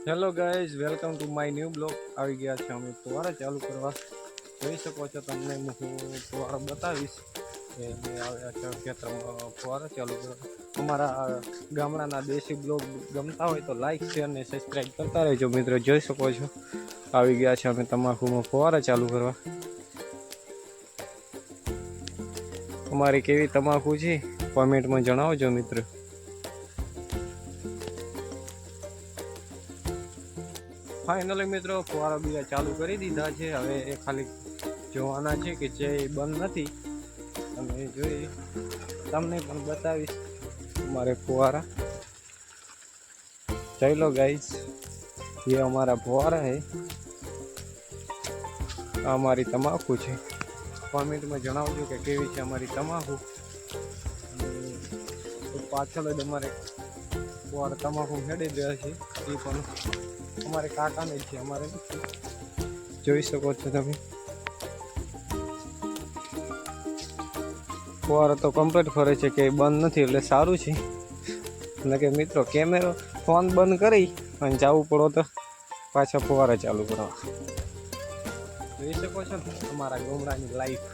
Hello guys, welcome to my new blog. આવી ગયા છે અમે ફુવારા ચાલુ કરવા. જોઈ શકો છો, તમને હું ફુવારો બતાવીશ કે અમે આવ્યા છે ખેતરમાં ફુવારા ચાલુ કરવા. અમારા ગામડાના દેશી બ્લોગ ગમતા હોય તો લાઈક શેર ને સબસ્ક્રાઈબ કરતા રહેજો મિત્રો. જોઈ શકો છો, આવી ગયા છે અમે તમાકુમાં ફુવારા ચાલુ કરવા. અમારી કેવી તમાકુ છે કોમેન્ટમાં જણાવજો મિત્રો. ફાઇનલી મિત્રો ફુવારા બીજા ચાલુ કરી દીધા છે. હવે એ ખાલી જોવાના છે કે જે બંધ નથી. તમે જોઈ, તમને પણ બતાવીશ અમારે ફુવારા. જોઈ લો ગાઈઝ, ये हमारा फुवारा है. हमारी तमाकू है. कॉमेंट में जણાવજો કે કેવી છે અમારી તમાકુ. પાછળ જ અમારે ફુવારા તમાકુ હેડી રહ્યા છે. એ પણ અમારે કાકાને છે, અમારે જોઈ શકો છો તમે. ફુવારો તો કમ્પ્લીટ ફરે છે, કે બંધ નથી એટલે સારું છે. એટલે કે મિત્રો કેમેરો ફોન બંધ કરી અને જવું પડો તો પાછા ફુવારા ચાલુ કરવા. જોઈ શકો છો ને અમારા ગામડાની લાઈફ.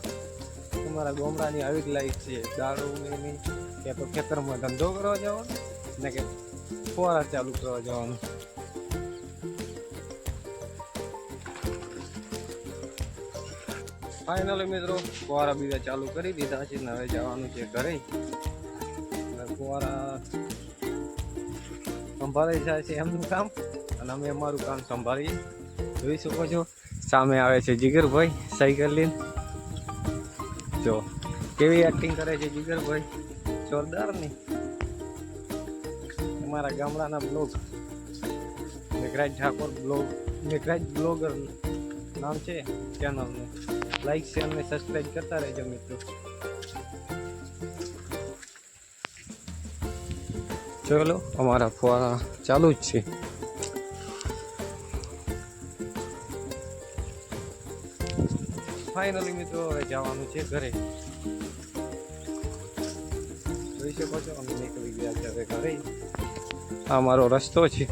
અમારા ગામડાની આવી જ લાઈફ છે. દારૂની કે તો ખેતરમાં ધંધો કરવા જવાનો ને કે ફુવારા ચાલુ કરવા જવાનું. ફાઇનલી મિત્રો ફુવારા બીજા ચાલુ કરી દીધા છે ને હવે જવાનું છે ઘરે. ફુવારા સંભાળી જાય છે એમનું કામ અને અમે અમારું કામ સંભાળીએ. જોઈ શકો છો સામે આવે છે જીગરભાઈ સાયકલ લઈને. જો કેવી એક્ટિંગ કરે છે જીગરભાઈ, જોરદાર ની. અમારા ગામડાના blog Meghraj Thakor blog, Meghraj blogger નામ છે ચેનલનું. લાઈક શેર ને સબસ્ક્રાઈબ કરતા રહેજો મિત્રો. ચલો અમારા ફુવારા ચાલુ જ છે. ફાઇનલી મિત્રો હવે જવાનું છે ઘરે. જોઈ શકો છો અમે નીકળી ગયા છે હવે ઘરે. આ મારો રસ્તો છે.